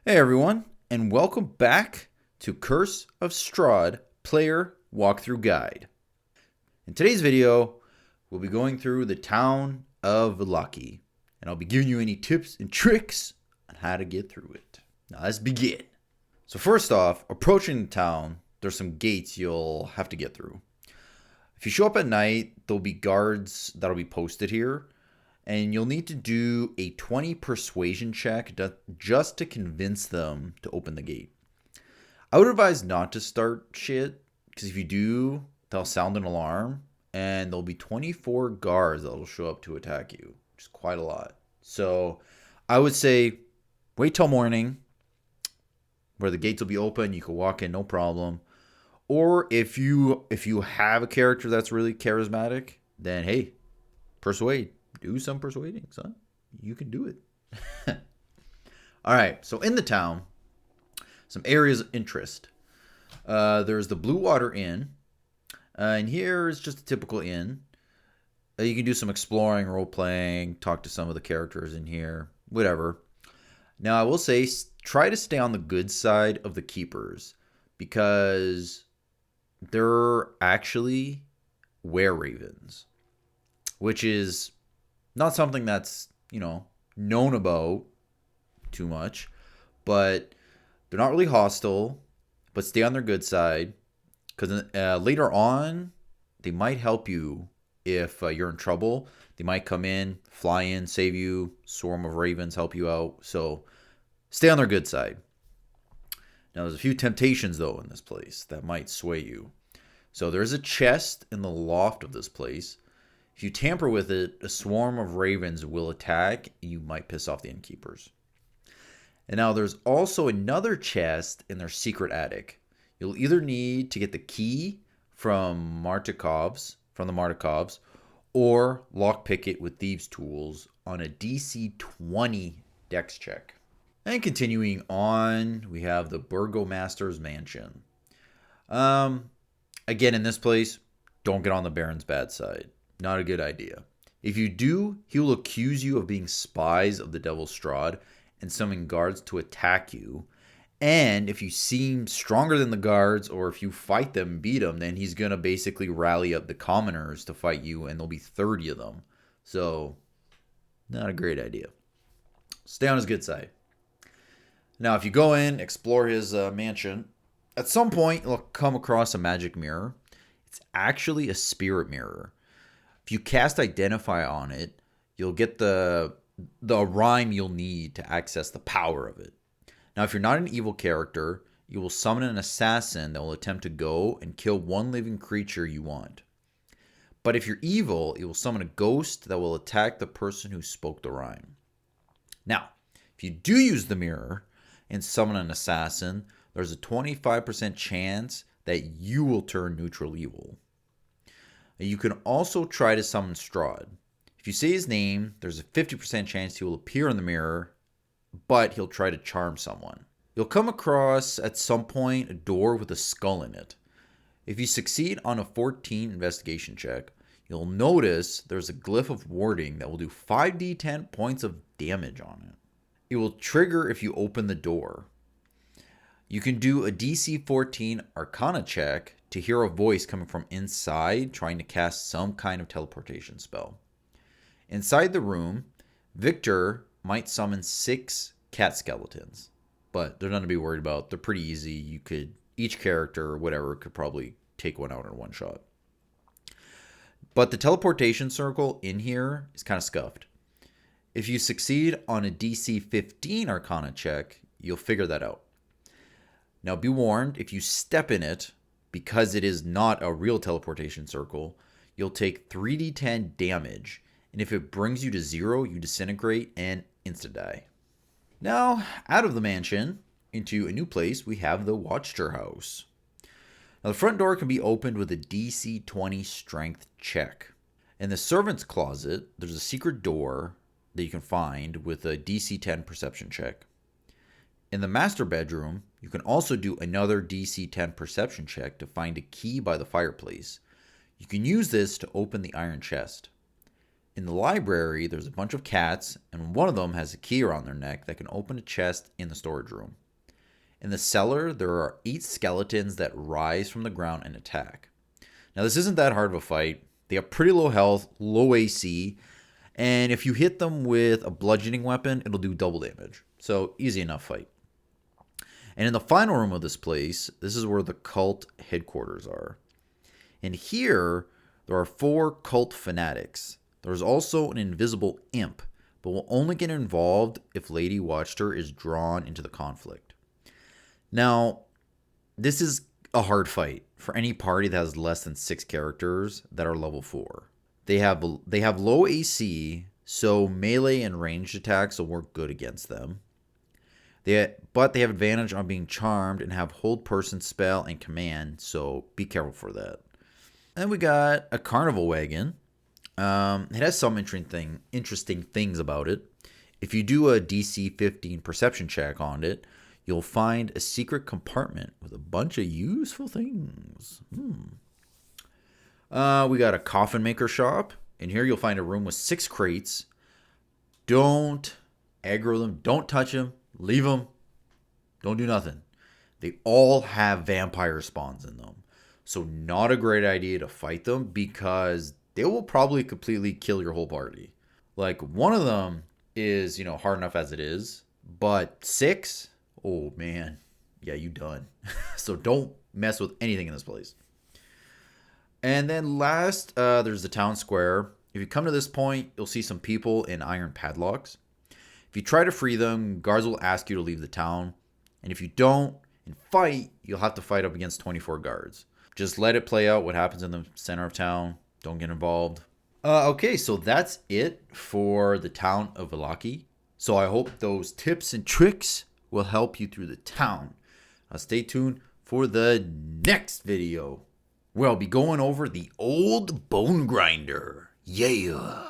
Hey everyone, and welcome back to Curse of Strahd Player Walkthrough Guide. In today's video, we'll be going through the Town of Vallaki, and I'll be giving you any tips and tricks on how to get through it. Now let's begin. So first off, approaching the town, there's some gates you'll have to get through. If you show up at night, there'll be guards that'll be posted here, and you'll need to do a 20 persuasion check just to convince them to open the gate. I would advise not to start shit, because if you do, they'll sound an alarm, and there'll be 24 guards that'll show up to attack you, which is quite a lot. So I would say wait till morning, where the gates will be open, you can walk in no problem. Or if you have a character that's really charismatic, then hey, persuade. Do some persuading, son. You can do it. All right, so in the town, some areas of interest. There's the Blue Water Inn, and here is just a typical inn. You can do some exploring, role-playing, talk to some of the characters in here, whatever. Now, I will say, try to stay on the good side of the keepers, because they're actually were-ravens, which is not something that's, known about too much, but they're not really hostile, but stay on their good side, because later on, they might help you if you're in trouble. They might come in, fly in, save you, swarm of ravens help you out, so stay on their good side. Now, there's a few temptations, though, in this place that might sway you. So there's a chest in the loft of this place. If you tamper with it, a swarm of ravens will attack. You might piss off the innkeepers. And now there's also another chest in their secret attic. You'll either need to get the key from the Martikovs, or lockpick it with thieves' tools on a DC 20 dex check. And continuing on, we have the Burgomaster's Mansion. Again, in this place, don't get on the Baron's bad side. Not a good idea. If you do, he will accuse you of being spies of the Devil's Strahd and summon guards to attack you. And if you seem stronger than the guards, or if you fight them and beat them, then he's going to basically rally up the commoners to fight you, and there'll be 30 of them. So, not a great idea. Stay on his good side. Now, if you go in, explore his mansion, at some point you'll come across a magic mirror. It's actually a spirit mirror. If you cast Identify on it, you'll get the rhyme you'll need to access the power of it. Now, if you're not an evil character, you will summon an assassin that will attempt to go and kill one living creature you want. But if you're evil, it will summon a ghost that will attack the person who spoke the rhyme. Now, if you do use the mirror and summon an assassin, there's a 25% chance that you will turn neutral evil. You can also try to summon Strahd. If you say his name, there's a 50% chance he will appear in the mirror, but he'll try to charm someone. You'll come across at some point a door with a skull in it. If you succeed on a 14 investigation check, you'll notice there's a glyph of warding that will do 5d10 points of damage on it. It will trigger if you open the door. You can do a DC 14 Arcana check to hear a voice coming from inside trying to cast some kind of teleportation spell. Inside the room, Victor might summon 6 cat skeletons, but they're nothing to be worried about. They're pretty easy. Each character or whatever could probably take one out in one shot. But the teleportation circle in here is kind of scuffed. If you succeed on a DC 15 Arcana check, you'll figure that out. Now be warned, if you step in it, because it is not a real teleportation circle, you'll take 3d10 damage, and if it brings you to 0, you disintegrate and insta-die. Now, out of the mansion, into a new place, we have the Watcher House. Now, the front door can be opened with a DC 20 strength check. In the servant's closet, there's a secret door that you can find with a DC 10 perception check. In the master bedroom, you can also do another DC 10 perception check to find a key by the fireplace. You can use this to open the iron chest. In the library, there's a bunch of cats, and one of them has a key around their neck that can open a chest in the storage room. In the cellar, there are 8 skeletons that rise from the ground and attack. Now, this isn't that hard of a fight. They have pretty low health, low AC, and if you hit them with a bludgeoning weapon, it'll do double damage. So, easy enough fight. And in the final room of this place, this is where the cult headquarters are. And here, there are 4 cult fanatics. There's also an invisible imp, but will only get involved if Lady Watcher is drawn into the conflict. Now, this is a hard fight for any party that has less than 6 characters that are level 4. They have low AC, so melee and ranged attacks will work good against them. But they have advantage on being charmed and have hold person spell and command, so be careful for that. And then we got a carnival wagon. It has some interesting things about it. If you do a DC 15 perception check on it, you'll find a secret compartment with a bunch of useful things. We got a coffin maker shop. In here, you'll find a room with 6 crates. Don't aggro them. Don't touch them. Leave them. Don't do nothing. They all have vampire spawns in them. So not a great idea to fight them because they will probably completely kill your whole party. Like, one of them is, hard enough as it is. But 6? Oh, man. Yeah, you done. So don't mess with anything in this place. And then last, there's the town square. If you come to this point, you'll see some people in iron padlocks. If you try to free them, guards will ask you to leave the town. And if you don't and fight, you'll have to fight up against 24 guards. Just let it play out what happens in the center of town. Don't get involved. Okay, so that's it for the Town of Vallaki. So I hope those tips and tricks will help you through the town. Stay tuned for the next video, where I'll be going over the old bone grinder. Yeah.